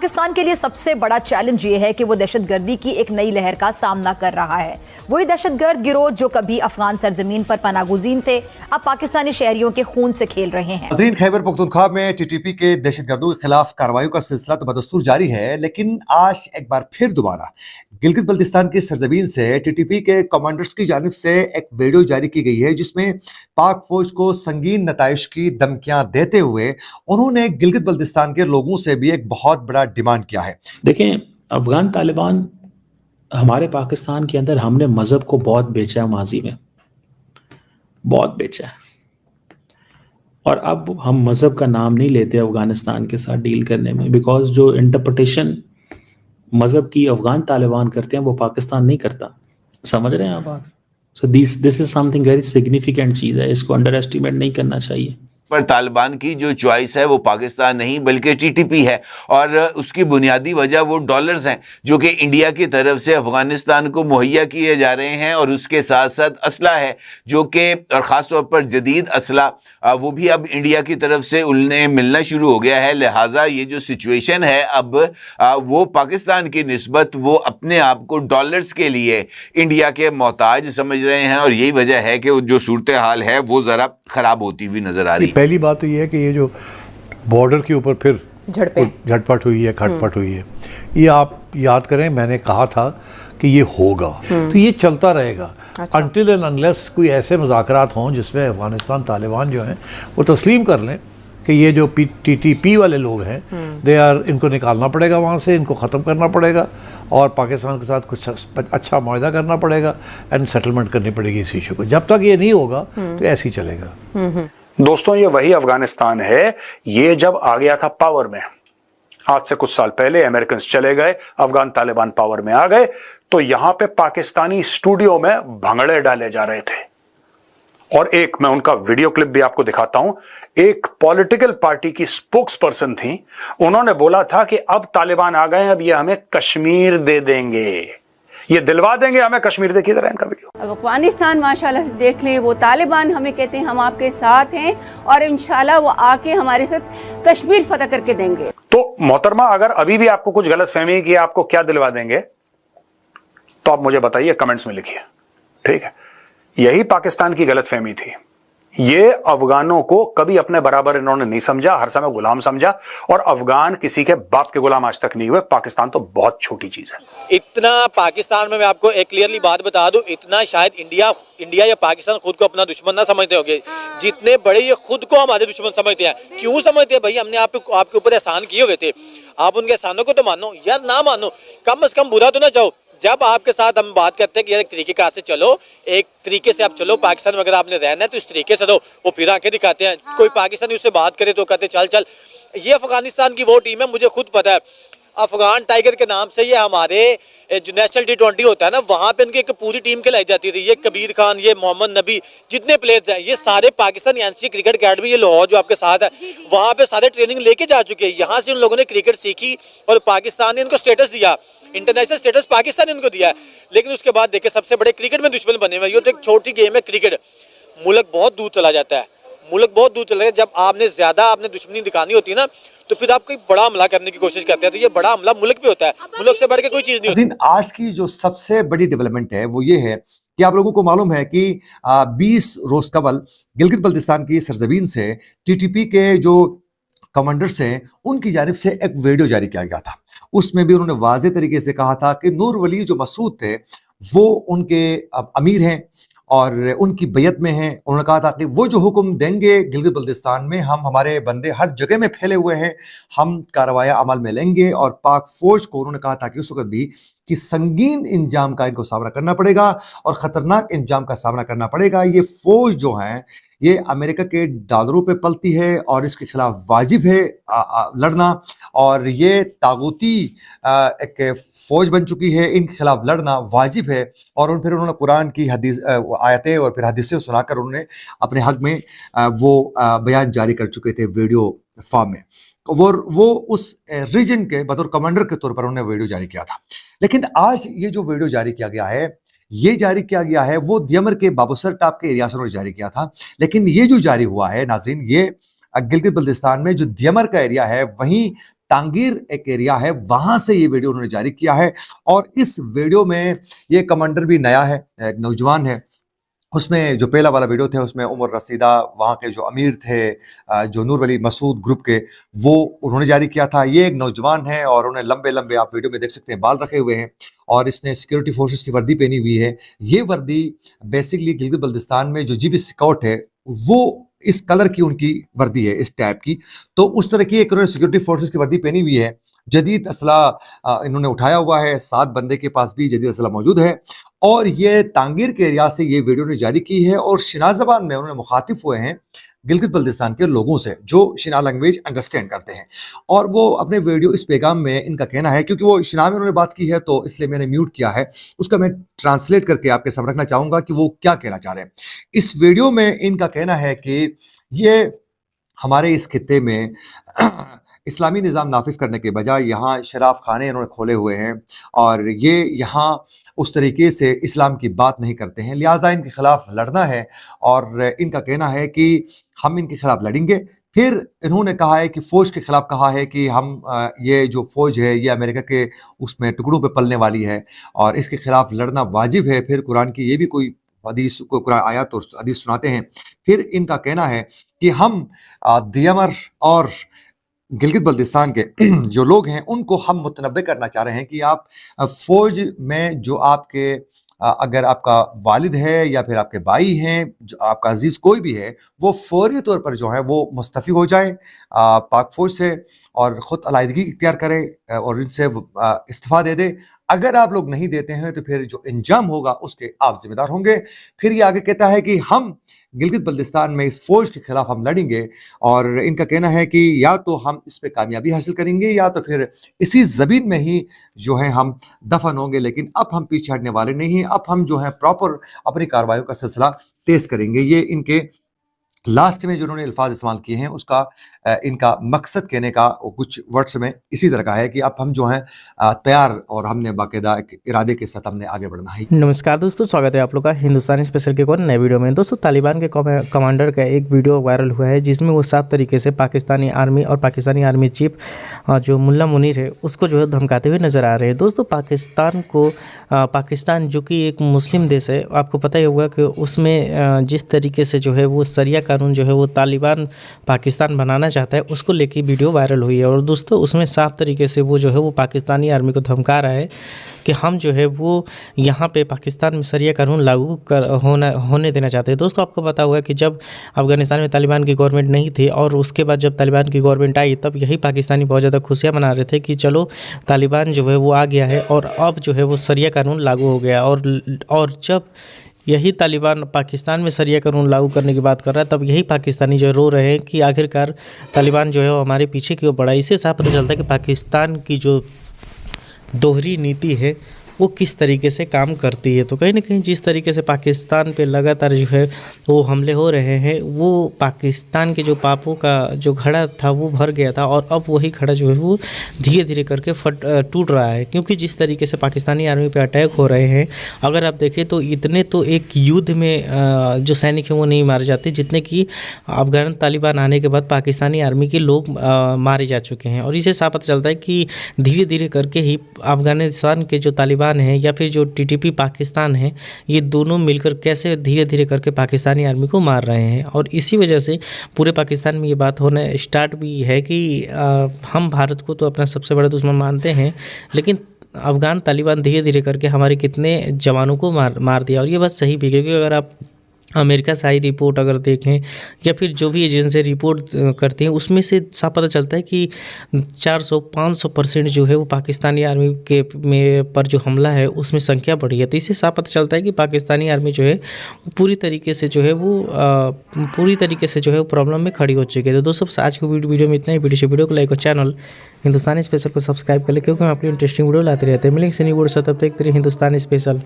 पाकिस्तान के लिए सबसे बड़ा चैलेंज ये है कि वो दहशतगर्दी की एक नई लहर का सामना कर रहा है। वही दहशतगर्द गिरोह जो कभी अफगान सरजमीन पर पनागुज़ीन थे, अब पाकिस्तानी शहरियों के खून से खेल रहे हैं। खैबर पख्तूनख्वा में टीटीपी के दहशतगर्दों के खिलाफ कार्रवाई का सिलसिला तो बदस्तूर जारी है, लेकिन आज एक बार फिर दोबारा गिलगित बल्तिस्तान की सरजमीन से टीटीपी के कमांडर्स की जानिब से एक वीडियो जारी की गई है, जिसमें पाक फौज को संगीन नताइश की धमकियां देते हुए उन्होंने गिलगित बल्तिस्तान के लोगों से भी एक बहुत बड़ा डिमांड किया है। देखें, अफगान तालिबान हमारे पाकिस्तान के अंदर हमने मजहब को बहुत बेचा है, माजी में बहुत बेचा है, और अब हम मजहब का नाम नहीं लेते अफगानिस्तान के साथ डील करने में, बिकॉज जो इंटरप्रिटेशन मजहब की अफगान तालिबान करते हैं वो पाकिस्तान नहीं करता। समझ रहे हैं आप बात? So this is something very significant चीज़ है, इसको अंडर एस्टिमेट नहीं करना चाहिए। पर तालिबान की जो चॉइस है वो पाकिस्तान नहीं बल्कि टीटीपी है, और उसकी बुनियादी वजह वो डॉलर्स हैं जो कि इंडिया की तरफ से अफगानिस्तान को मुहैया किए जा रहे हैं, और उसके साथ साथ असला है जो कि, और ख़ास तौर पर जदीद असला, वो भी अब इंडिया की तरफ से उन्हें मिलना शुरू हो गया है। लिहाजा ये जो सिचुएशन है अब वो पाकिस्तान की निस्बत वो अपने आप को डॉलर्स के लिए इंडिया के मोहताज समझ रहे हैं, और यही वजह है कि जो सूरत हाल है वो ज़रा ख़राब होती हुई नज़र आ रही है। पहली बात तो ये है कि ये जो बॉर्डर के ऊपर फिर झटपट हुई है, खटपट हुई है, ये आप याद करें, मैंने कहा था कि ये होगा, तो ये चलता रहेगा अनटिल एंड अनलेस कोई ऐसे मुज़ाकरात हों जिसमें अफगानिस्तान तालिबान जो हैं वो तस्लीम कर लें कि ये जो टीटीपी वाले लोग हैं इनको निकालना पड़ेगा वहाँ से, इनको ख़त्म करना पड़ेगा, और पाकिस्तान के साथ कुछ अच्छा मुआहदा करना पड़ेगा एंड सेटलमेंट करनी पड़ेगी इस इशू को। जब तक ये नहीं होगा तो ऐसे ही चलेगा। दोस्तों, ये वही अफगानिस्तान है, ये जब आ गया था पावर में, आज से कुछ साल पहले अमेरिकन चले गए, अफगान तालिबान पावर में आ गए, तो यहां पे पाकिस्तानी स्टूडियो में भंगड़े डाले जा रहे थे। और एक मैं उनका वीडियो क्लिप भी आपको दिखाता हूं। एक पॉलिटिकल पार्टी की स्पोक्स पर्सन थी, उन्होंने बोला था कि अब तालिबान आ गए, अब ये हमें कश्मीर दे देंगे, ये दिलवा देंगे हमें कश्मीर। देखिए जरा इनका वीडियो। अफगानिस्तान माशाल्लाह से देख ले, वो तालिबान हमें कहते हैं हम आपके साथ हैं, और इंशाल्लाह वो आके हमारे साथ कश्मीर फतह करके देंगे। तो मोहतरमा, अगर अभी भी आपको कुछ गलत फहमी कि आपको क्या दिलवा देंगे, तो आप मुझे बताइए, कमेंट्स में लिखिए, ठीक है? यही पाकिस्तान की गलत फहमी थी। ये अफगानों को कभी अपने बराबर इन्होंने नहीं समझा, हर समय गुलाम समझा, और अफगान किसी के बाप के गुलाम आज तक नहीं हुए। पाकिस्तान तो बहुत छोटी चीज है। इतना पाकिस्तान में मैं आपको एक क्लियरली बात बता दूं, इतना शायद इंडिया या पाकिस्तान खुद को अपना दुश्मन ना समझते होंगे जितने बड़े ये खुद को हमारे दुश्मन समझते हैं। क्यों समझते हैं भाई? हमने आपके ऊपर एहसान किए हुए थे, आप उनके एहसानों को तो मानो यार, ना मानो, कम से कम बुरा तो ना चाहो। जब आपके साथ हम बात करते हैं कि यार एक तरीके से चलो, एक तरीके से आप चलो, पाकिस्तान में अगर आपने रहना है तो इस तरीके से रहो, वो फिर आके दिखाते हैं। कोई पाकिस्तानी उससे बात करे तो कहते चल चल। ये अफगानिस्तान की वो टीम है, मुझे खुद पता है, अफगान टाइगर के नाम से ये हमारे जो नेशनल T20 होता है ना, वहाँ पे इनकी एक पूरी टीम खिलाई जाती थी। ये कबीर खान, ये मोहम्मद नबी, जितने प्लेयर्स हैं ये सारे पाकिस्तानी एनसी क्रिकेट अकेडमी, ये लाहौर जो आपके साथ है, वहाँ पे सारे ट्रेनिंग लेके जा चुके हैं। यहाँ से उन लोगों ने क्रिकेट सीखी, और पाकिस्तान ने इनको स्टेटस दिया, इंटरनेशनल स्टेटस पाकिस्तान ने इनको दिया है। लेकिन उसके बाद देखिए सबसे बड़े क्रिकेट में दुश्मन बने हुए। ये तो एक छोटी गेम है क्रिकेट, मुल्क बहुत दूर चला जाता है, मुल्क बहुत दूर चला जाता है। जब आपने दुश्मनी दिखानी होती है ना, तो फिर आप कोई बड़ा हमला करने की कोशिश करते हैं, तो ये बड़ा हमला मुल्क पे होता है, मुल्क से बढ़ के कोई चीज नहीं होती। आज की जो सबसे बड़ी डेवलपमेंट है वो ये है कि आप लोगों को मालूम है कि 20 रोज कबल गिलगित बल्तिस्तान की सरजमीन से टीटीपी के जो कमांडर्स हैं उनकी जानिब से एक वीडियो जारी किया गया था। उसमें भी उन्होंने वाज़ेह तरीके से कहा था कि नूर वली जो मसूद थे वो उनके अमीर हैं और उनकी बैयत में हैं। उन्होंने कहा था कि वो जो हुक्म देंगे गिलगित बल्तिस्तान में, हम हमारे बंदे हर जगह में फैले हुए हैं, हम कार्रवाइयाँ अमल में लेंगे। और पाक फौज को उन्होंने कहा था कि उस वक्त भी कि संगीन इंजाम का इनको सामना करना पड़ेगा और ख़तरनाक इंजाम का सामना करना पड़ेगा। ये फौज जो है ये अमेरिका के डॉलरों पे पलती है और इसके खिलाफ वाजिब है लड़ना, और ये तागूती एक फौज बन चुकी है, इनके खिलाफ लड़ना वाजिब है। और फिर उन्होंने कुरान की हदीस आयतें और फिर हदीसें सुनाकर उन्होंने अपने हक में वो बयान जारी कर चुके थे वीडियो फॉर्म में। वो उस रीजन के बतौर कमांडर के तौर पर उन्होंने वीडियो जारी किया था। लेकिन आज ये जो वीडियो जारी किया गया है वो दियमर के बाबूसर टाप के एरिया से उन्होंने जारी किया था। लेकिन ये जो जारी हुआ है नाज़रीन, ये गिलगित बल्तिस्तान में जो दियमर का एरिया है वहीं टांगीर एक एरिया है, वहां से ये वीडियो उन्होंने जारी किया है। और इस वीडियो में ये कमांडर भी नया है, एक नौजवान है। उसमें जो पहला वाला वीडियो थे उसमें उमर रसीदा, वहाँ के जो अमीर थे जो नूर वली मसूद ग्रुप के, वो उन्होंने जारी किया था। ये एक नौजवान है और उन्हें लंबे लंबे, आप वीडियो में देख सकते हैं, बाल रखे हुए हैं और इसने सिक्योरिटी फोर्सेस की वर्दी पहनी हुई है। ये वर्दी बेसिकली गिलगित बल्तिस्तान में जो जीबी स्काउट है वो इस कलर की उनकी वर्दी है, इस टाइप की। तो उस तरह की एक उन्होंने सिक्योरिटी फोर्सेस की वर्दी पहनी हुई है। जदीद असला इन्होंने उठाया हुआ है, 7 बंदे के पास भी जदीद असला मौजूद है। और ये टांगीर के एरिया से ये वीडियो ने जारी की है और शिना ज़बान में उन्होंने मुखातिब हुए हैं गिलगित बल्तिस्तान के लोगों से जो शिना लैंग्वेज अंडरस्टैंड करते हैं। और वो अपने वीडियो इस पैगाम में इनका कहना है, क्योंकि वो शिना में उन्होंने बात की है तो इसलिए मैंने म्यूट किया है, उसका मैं ट्रांसलेट करके आपके सामने रखना चाहूँगा कि वो क्या कहना चाह रहे हैं। इस वीडियो में इनका कहना है कि ये हमारे इस खित्ते में इस्लामी निज़ाम नाफिज करने के बजाय यहाँ शराब खाने इन्होंने खोले हुए हैं और ये यहाँ उस तरीके से इस्लाम की बात नहीं करते हैं, लिहाजा इनके खिलाफ लड़ना है। और इनका कहना है कि हम इनके खिलाफ लड़ेंगे। फिर इन्होंने कहा है कि फ़ौज के खिलाफ कहा है कि हम ये जो फ़ौज है ये अमेरिका के उसमें टुकड़ों पे पलने वाली है और इसके खिलाफ लड़ना वाजिब है। फिर कुरान की ये भी कोई हदीस को कुरान आयत और हदीस सुनाते हैं। फिर इनका कहना है कि हम दियामर और गिलगित बल्तिस्तान के जो लोग हैं उनको हम मुतनब्बे करना चाह रहे हैं कि आप फौज में जो आपके अगर आपका वालिद है या फिर आपके भाई हैं, जो आपका अजीज कोई भी है, वो फौरी तौर पर जो है वो मुस्तफ़ी हो जाए पाक फौज से और ख़ुद अलाइदगी इख्तियार करें और इनसे इस्तीफ़ा दे दें। अगर आप लोग नहीं देते हैं तो फिर जो इंजाम होगा उसके आप जिम्मेदार होंगे। फिर ये आगे कहता है कि हम गिलगित बल्तिस्तान में इस फौज के खिलाफ हम लड़ेंगे और इनका कहना है कि या तो हम इस पे कामयाबी हासिल करेंगे या तो फिर इसी ज़मीन में ही जो है हम दफन होंगे, लेकिन अब हम पीछे हटने वाले नहीं हैं। अब हम जो है प्रॉपर अपनी कार्रवाइयों का सिलसिला तेज करेंगे। ये इनके लास्ट में जो उन्होंने अल्फाज इस्तेमाल किए हैं उसका इनका मकसद कहने का कुछ वर्ड्स में इसी तरह का है कि अब हम जो हैं तैयार और हमने बाकायदा एक इरादे के साथ हमने आगे बढ़ना है। नमस्कार दोस्तों, स्वागत है आप लोग का हिंदुस्तानी स्पेशल के एक और नए वीडियो में। दोस्तों, तालिबान के कमांडर का एक वीडियो वायरल हुआ है जिसमें वो साफ तरीके से पाकिस्तानी आर्मी और पाकिस्तानी आर्मी चीफ जो मुल्ला मुनीर है उसको जो है धमकाते हुए नज़र आ रहे हैं। दोस्तों, पाकिस्तान जो कि एक मुस्लिम देश है, आपको पता ही होगा कि उसमें जिस तरीके से जो है वो शरिया कानून जो है वो तालिबान पाकिस्तान बनाना चाहता है उसको लेके वीडियो वायरल हुई है। और दोस्तों, उसमें साफ तरीके से वो जो है वो पाकिस्तानी आर्मी को धमका रहा है कि हम जो है वो यहाँ पे पाकिस्तान में शरिया कानून लागू होने देना चाहते हैं। दोस्तों, आपको पता होगा कि जब अफगानिस्तान में तालिबान की गवर्नमेंट नहीं थी और उसके बाद जब तालिबान की गवर्नमेंट आई तब यही पाकिस्तानी बहुत ज़्यादा खुशियाँ मना रहे थे कि चलो तालिबान जो है वो आ गया है और अब जो है वो शरिया कानून लागू हो गया। और जब यही तालिबान पाकिस्तान में शरिया कानून लागू करने की बात कर रहा है तब यही पाकिस्तानी जो रो रहे हैं कि आखिरकार तालिबान जो है वो हमारे पीछे की ओर बढ़ा। इससे साफ पता चलता है कि पाकिस्तान की जो दोहरी नीति है वो किस तरीके से काम करती है। तो कहीं ना कहीं जिस तरीके से पाकिस्तान पे लगातार जो है वो हमले हो रहे हैं, वो पाकिस्तान के जो पापों का जो घड़ा था वो भर गया था और अब वही घड़ा जो है वो धीरे धीरे करके टूट रहा है। क्योंकि जिस तरीके से पाकिस्तानी आर्मी पे अटैक हो रहे हैं, अगर आप देखें तो इतने तो एक युद्ध में जो सैनिक हैं वो नहीं मारे जाते जितने कि अफगान तालिबान आने के बाद पाकिस्तानी आर्मी के लोग मारे जा चुके हैं। और इससे साफ पता चलता है कि धीरे धीरे करके ही अफगानिस्तान के जो तालिबान है या फिर जो टीटीपी पाकिस्तान है, ये दोनों मिलकर कैसे धीरे धीरे करके पाकिस्तानी आर्मी को मार रहे हैं। और इसी वजह से पूरे पाकिस्तान में ये बात होना स्टार्ट भी है कि हम भारत को तो अपना सबसे बड़ा दुश्मन मानते हैं, लेकिन अफगान तालिबान धीरे धीरे करके हमारे कितने जवानों को मार दिया। और ये बात सही भी है, क्योंकि अगर आप अमेरिका से आई रिपोर्ट अगर देखें या फिर जो भी एजेंसी रिपोर्ट करती हैं उसमें से साफ पता चलता है कि 400-500% जो है वो पाकिस्तानी आर्मी के पर जो हमला है उसमें संख्या बढ़ी है। तो इससे साफ पता चलता है कि पाकिस्तानी आर्मी जो है पूरी तरीके से जो है वो प्रॉब्लम में खड़ी हो चुकी है। तो दोस्तों, आज की वीडियो में इतना ही। वीडियो को लाइक और चैनल हिंदुस्तानी स्पेशल को सब्सक्राइब कर ले, क्योंकि हम अपनी इंटरेस्टिंग वीडियो लाते रहते हैं। मिलेंगे न्यू वीडियो से, तब तक हिंदुस्तानी स्पेशल।